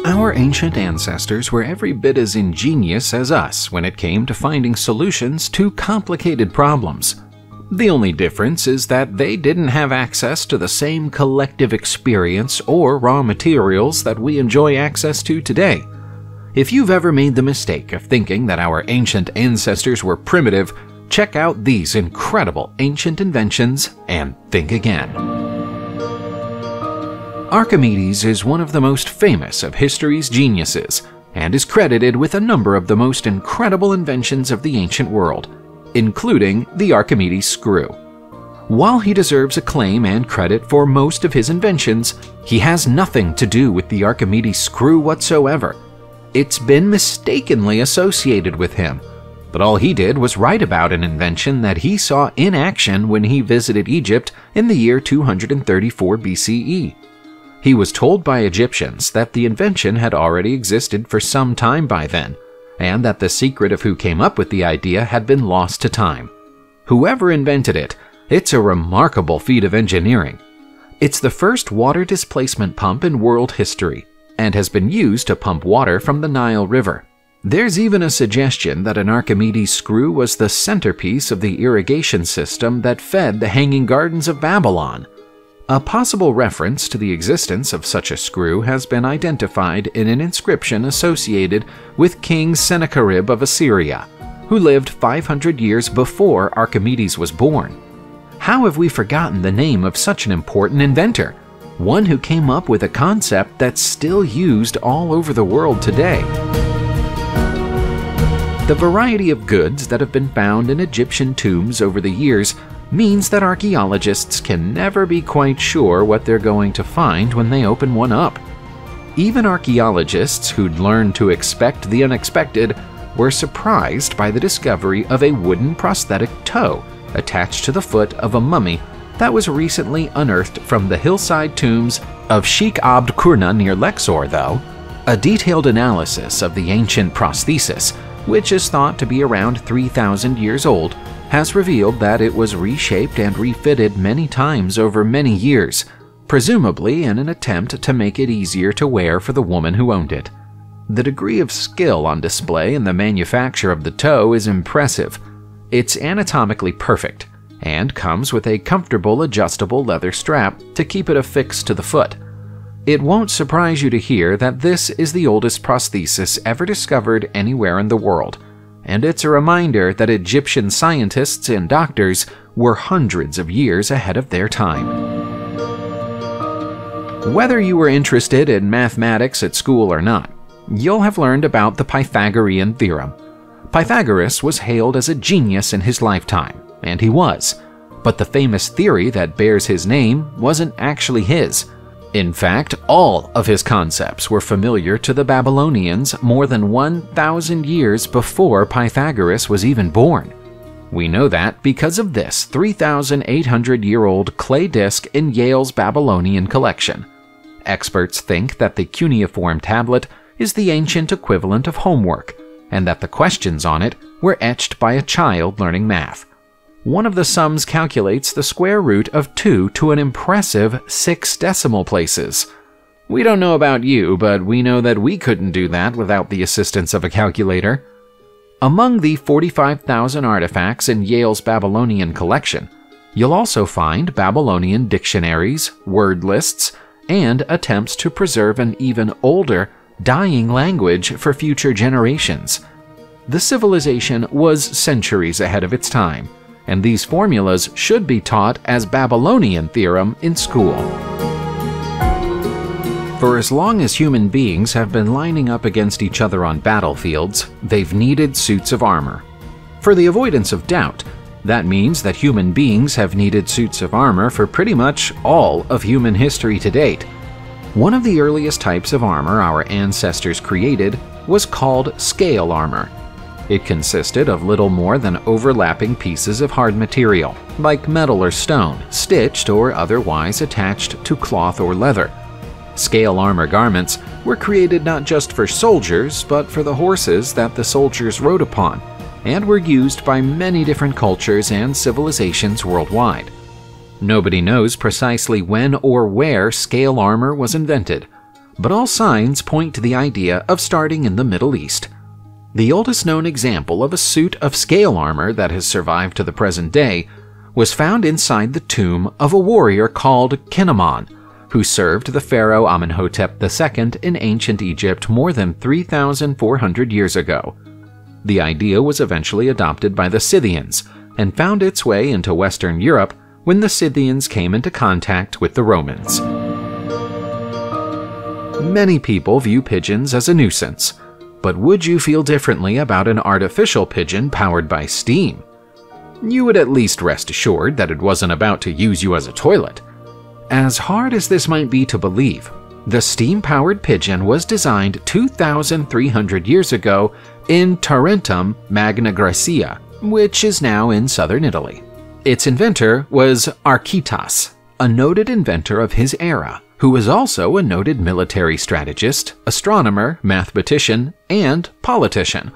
Our ancient ancestors were every bit as ingenious as us when it came to finding solutions to complicated problems. The only difference is that they didn't have access to the same collective experience or raw materials that we enjoy access to today. If you've ever made the mistake of thinking that our ancient ancestors were primitive, check out these incredible ancient inventions and think again. Archimedes is one of the most famous of history's geniuses, and is credited with a number of the most incredible inventions of the ancient world, including the Archimedes screw. While he deserves acclaim and credit for most of his inventions, he has nothing to do with the Archimedes screw whatsoever. It's been mistakenly associated with him, but all he did was write about an invention that he saw in action when he visited Egypt in the year 234 BCE. He was told by Egyptians that the invention had already existed for some time by then, and that the secret of who came up with the idea had been lost to time. Whoever invented it, it's a remarkable feat of engineering. It's the first water displacement pump in world history, and has been used to pump water from the Nile River. There's even a suggestion that an Archimedes screw was the centerpiece of the irrigation system that fed the Hanging Gardens of Babylon. A possible reference to the existence of such a screw has been identified in an inscription associated with King Sennacherib of Assyria, who lived 500 years before Archimedes was born. How have we forgotten the name of such an important inventor, one who came up with a concept that's still used all over the world today? The variety of goods that have been found in Egyptian tombs over the years means that archaeologists can never be quite sure what they're going to find when they open one up. Even archaeologists who'd learned to expect the unexpected were surprised by the discovery of a wooden prosthetic toe attached to the foot of a mummy that was recently unearthed from the hillside tombs of Sheikh Abd Qurna near Luxor, though. A detailed analysis of the ancient prosthesis, which is thought to be around 3,000 years old, has revealed that it was reshaped and refitted many times over many years, presumably in an attempt to make it easier to wear for the woman who owned it. The degree of skill on display in the manufacture of the toe is impressive. It's anatomically perfect, and comes with a comfortable adjustable leather strap to keep it affixed to the foot. It won't surprise you to hear that this is the oldest prosthesis ever discovered anywhere in the world, and it's a reminder that Egyptian scientists and doctors were hundreds of years ahead of their time. Whether you were interested in mathematics at school or not, you'll have learned about the Pythagorean theorem. Pythagoras was hailed as a genius in his lifetime, and he was, but the famous theory that bears his name wasn't actually his. In fact, all of his concepts were familiar to the Babylonians more than 1,000 years before Pythagoras was even born. We know that because of this 3,800-year-old clay disc in Yale's Babylonian collection. Experts think that the cuneiform tablet is the ancient equivalent of homework, and that the questions on it were etched by a child learning math. One of the sums calculates the square root of 2 to an impressive 6 decimal places. We don't know about you, but we know that we couldn't do that without the assistance of a calculator. Among the 45,000 artifacts in Yale's Babylonian collection, you'll also find Babylonian dictionaries, word lists, and attempts to preserve an even older, dying language for future generations. The civilization was centuries ahead of its time, and these formulas should be taught as Babylonian theorem in school. For as long as human beings have been lining up against each other on battlefields, they've needed suits of armor. For the avoidance of doubt, that means that human beings have needed suits of armor for pretty much all of human history to date. One of the earliest types of armor our ancestors created was called scale armor. It consisted of little more than overlapping pieces of hard material, like metal or stone, stitched or otherwise attached to cloth or leather. Scale armor garments were created not just for soldiers, but for the horses that the soldiers rode upon, and were used by many different cultures and civilizations worldwide. Nobody knows precisely when or where scale armor was invented, but all signs point to the idea of starting in the Middle East. The oldest known example of a suit of scale armor that has survived to the present day was found inside the tomb of a warrior called Kinnamon, who served the pharaoh Amenhotep II in ancient Egypt more than 3,400 years ago. The idea was eventually adopted by the Scythians and found its way into Western Europe when the Scythians came into contact with the Romans. Many people view pigeons as a nuisance, but would you feel differently about an artificial pigeon powered by steam? You would at least rest assured that it wasn't about to use you as a toilet. As hard as this might be to believe, the steam-powered pigeon was designed 2,300 years ago in Tarentum, Magna Graecia, which is now in southern Italy. Its inventor was Archytas, a noted inventor of his era, who was also a noted military strategist, astronomer, mathematician, and politician.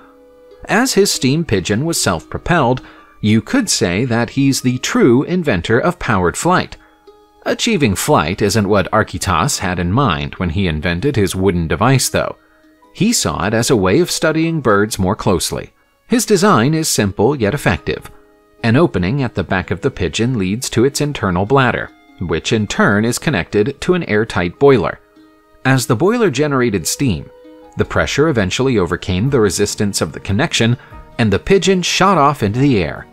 As his steam pigeon was self-propelled, you could say that he's the true inventor of powered flight. Achieving flight isn't what Archytas had in mind when he invented his wooden device, though. He saw it as a way of studying birds more closely. His design is simple yet effective. An opening at the back of the pigeon leads to its internal bladder, which in turn is connected to an airtight boiler. As the boiler generated steam, the pressure eventually overcame the resistance of the connection, and the pigeon shot off into the air.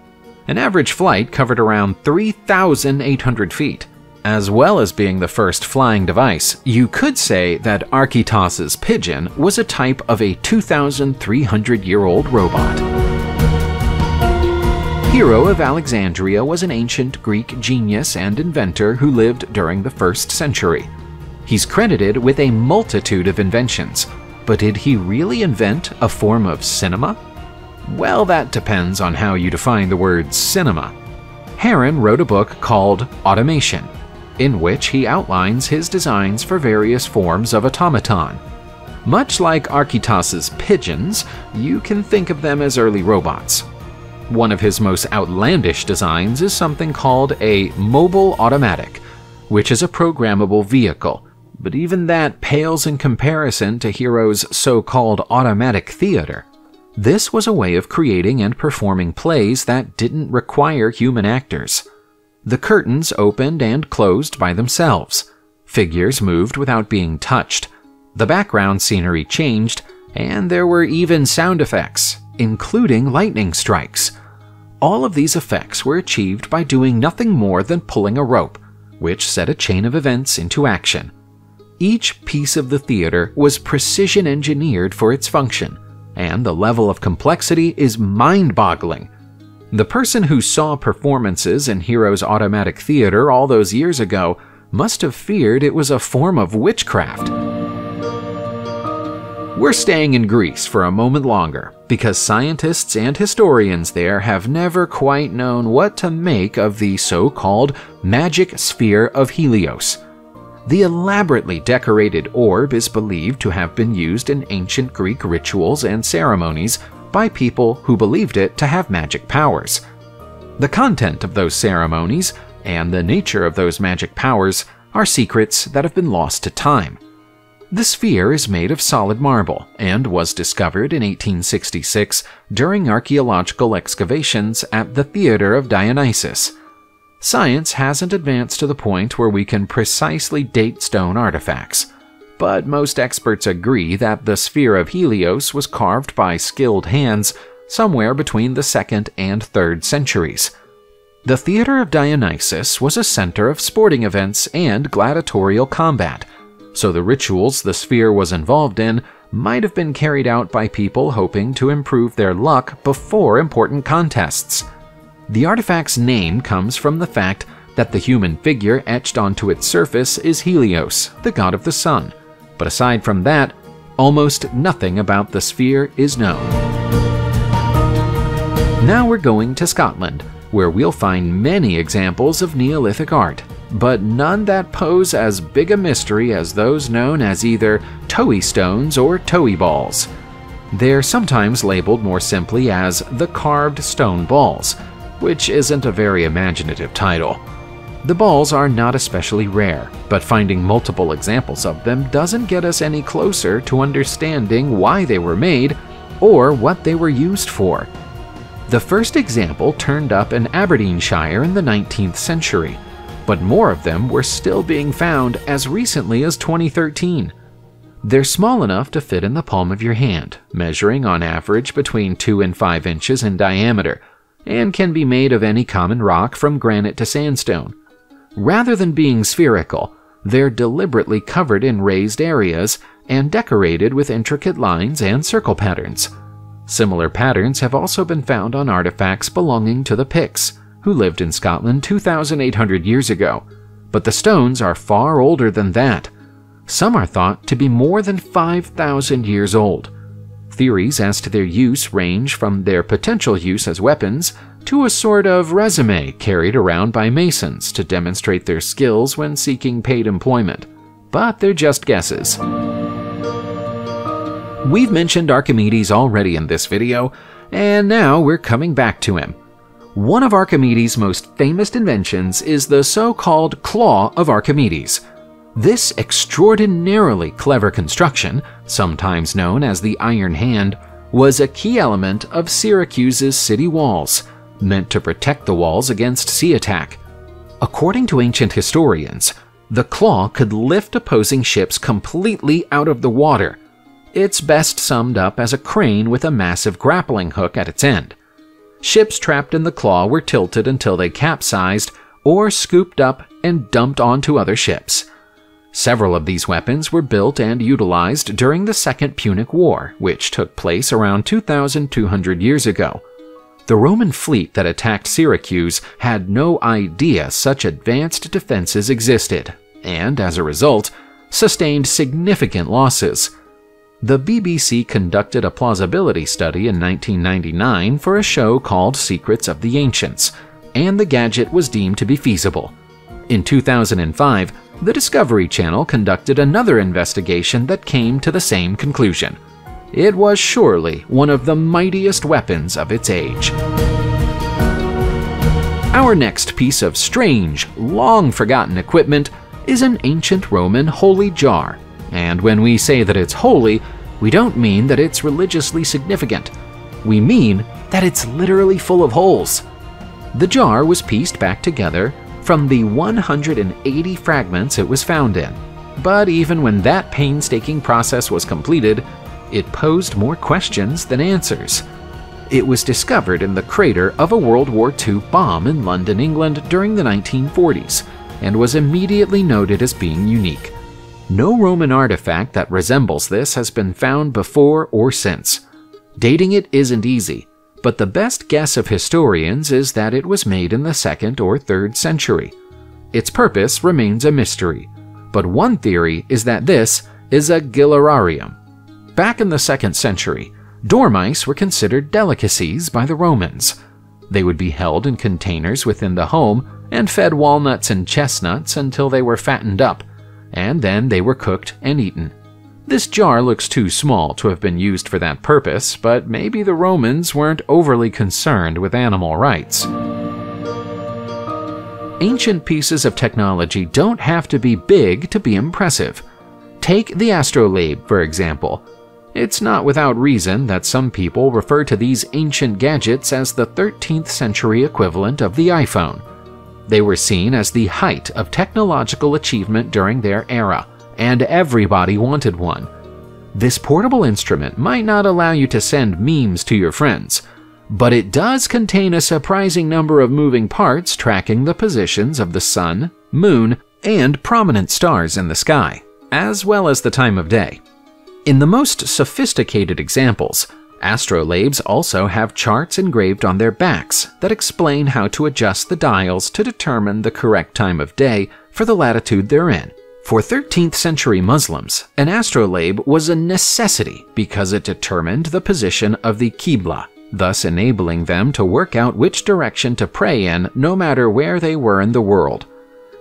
An average flight covered around 3,800 feet. As well as being the first flying device, you could say that Archytas's pigeon was a type of a 2,300-year-old robot. Hero of Alexandria was an ancient Greek genius and inventor who lived during the 1st century. He's credited with a multitude of inventions, but did he really invent a form of cinema? Well, that depends on how you define the word cinema. Heron wrote a book called Automation, in which he outlines his designs for various forms of automaton. Much like Archytas's pigeons, you can think of them as early robots. One of his most outlandish designs is something called a mobile automatic, which is a programmable vehicle, but even that pales in comparison to Hero's so-called automatic theater. This was a way of creating and performing plays that didn't require human actors. The curtains opened and closed by themselves. Figures moved without being touched. The background scenery changed, and there were even sound effects, including lightning strikes. All of these effects were achieved by doing nothing more than pulling a rope, which set a chain of events into action. Each piece of the theater was precision engineered for its function, and the level of complexity is mind-boggling. The person who saw performances in Hero's automatic theater all those years ago must have feared it was a form of witchcraft. We're staying in Greece for a moment longer, because scientists and historians there have never quite known what to make of the so-called magic sphere of Helios. The elaborately decorated orb is believed to have been used in ancient Greek rituals and ceremonies by people who believed it to have magic powers. The content of those ceremonies and the nature of those magic powers are secrets that have been lost to time. The sphere is made of solid marble and was discovered in 1866 during archaeological excavations at the Theater of Dionysus. Science hasn't advanced to the point where we can precisely date stone artifacts, but most experts agree that the sphere of Helios was carved by skilled hands somewhere between the 2nd and 3rd centuries. The Theater of Dionysus was a center of sporting events and gladiatorial combat, so the rituals the sphere was involved in might have been carried out by people hoping to improve their luck before important contests. The artifact's name comes from the fact that the human figure etched onto its surface is Helios, the god of the sun. But aside from that, almost nothing about the sphere is known. Now we're going to Scotland, where we'll find many examples of Neolithic art, but none that pose as big a mystery as those known as either towie stones or towie balls. They're sometimes labeled more simply as the carved stone balls, which isn't a very imaginative title. The balls are not especially rare, but finding multiple examples of them doesn't get us any closer to understanding why they were made or what they were used for. The first example turned up in Aberdeenshire in the 19th century, but more of them were still being found as recently as 2013. They're small enough to fit in the palm of your hand, measuring on average between 2 and 5 inches in diameter, and can be made of any common rock from granite to sandstone. Rather than being spherical, they're deliberately covered in raised areas and decorated with intricate lines and circle patterns. Similar patterns have also been found on artifacts belonging to the Picts, who lived in Scotland 2,800 years ago, but the stones are far older than that. Some are thought to be more than 5,000 years old. Theories as to their use range from their potential use as weapons to a sort of resume carried around by masons to demonstrate their skills when seeking paid employment, but they're just guesses. We've mentioned Archimedes already in this video, and now we're coming back to him. One of Archimedes' most famous inventions is the so-called Claw of Archimedes. This extraordinarily clever construction, sometimes known as the Iron Hand, was a key element of Syracuse's city walls, meant to protect the walls against sea attack. According to ancient historians, the claw could lift opposing ships completely out of the water. It's best summed up as a crane with a massive grappling hook at its end. Ships trapped in the claw were tilted until they capsized or scooped up and dumped onto other ships. Several of these weapons were built and utilized during the Second Punic War, which took place around 2,200 years ago. The Roman fleet that attacked Syracuse had no idea such advanced defenses existed, and as a result, sustained significant losses. The BBC conducted a plausibility study in 1999 for a show called Secrets of the Ancients, and the gadget was deemed to be feasible. In 2005, the Discovery Channel conducted another investigation that came to the same conclusion. It was surely one of the mightiest weapons of its age. Our next piece of strange, long-forgotten equipment is an ancient Roman holy jar. And when we say that it's holy, we don't mean that it's religiously significant. We mean that it's literally full of holes. The jar was pieced back together from the 180 fragments it was found in. But even when that painstaking process was completed, it posed more questions than answers. It was discovered in the crater of a World War II bomb in London, England during the 1940s, and was immediately noted as being unique. No Roman artifact that resembles this has been found before or since. Dating it isn't easy, but the best guess of historians is that it was made in the 2nd or 3rd century. Its purpose remains a mystery, but one theory is that this is a gillarium. Back in the 2nd century, dormice were considered delicacies by the Romans. They would be held in containers within the home and fed walnuts and chestnuts until they were fattened up, and then they were cooked and eaten. This jar looks too small to have been used for that purpose, but maybe the Romans weren't overly concerned with animal rights. Ancient pieces of technology don't have to be big to be impressive. Take the astrolabe, for example. It's not without reason that some people refer to these ancient gadgets as the 13th century equivalent of the iPhone. They were seen as the height of technological achievement during their era, and everybody wanted one. This portable instrument might not allow you to send memes to your friends, but it does contain a surprising number of moving parts tracking the positions of the sun, moon, and prominent stars in the sky, as well as the time of day. In the most sophisticated examples, astrolabes also have charts engraved on their backs that explain how to adjust the dials to determine the correct time of day for the latitude they're in. For 13th century Muslims, an astrolabe was a necessity because it determined the position of the Qibla, thus enabling them to work out which direction to pray in no matter where they were in the world.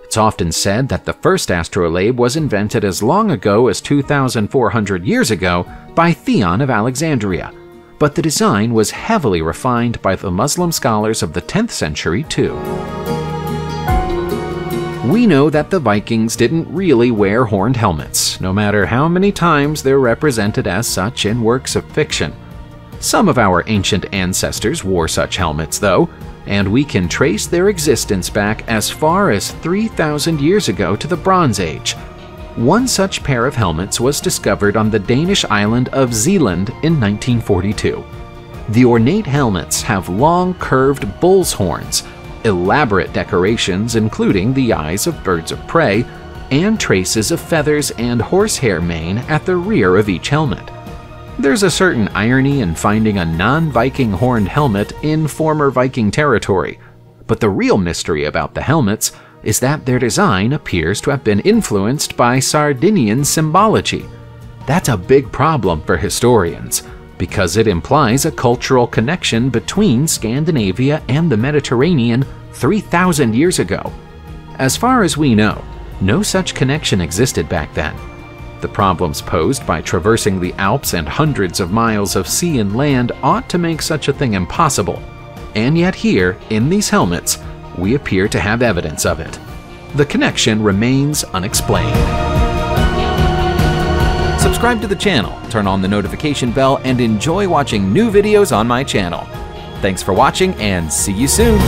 It's often said that the first astrolabe was invented as long ago as 2,400 years ago by Theon of Alexandria, but the design was heavily refined by the Muslim scholars of the 10th century too. We know that the Vikings didn't really wear horned helmets, no matter how many times they're represented as such in works of fiction. Some of our ancient ancestors wore such helmets, though, and we can trace their existence back as far as 3,000 years ago to the Bronze Age. One such pair of helmets was discovered on the Danish island of Zealand in 1942. The ornate helmets have long, curved bull's horns, elaborate decorations including the eyes of birds of prey, and traces of feathers and horsehair mane at the rear of each helmet. There's a certain irony in finding a non-Viking horned helmet in former Viking territory, but the real mystery about the helmets is that their design appears to have been influenced by Sardinian symbology. That's a big problem for historians, because it implies a cultural connection between Scandinavia and the Mediterranean 3,000 years ago. As far as we know, no such connection existed back then. The problems posed by traversing the Alps and hundreds of miles of sea and land ought to make such a thing impossible. And yet here, in these helmets, we appear to have evidence of it. The connection remains unexplained. Subscribe to the channel, turn on the notification bell, and enjoy watching new videos on my channel. Thanks for watching, and see you soon!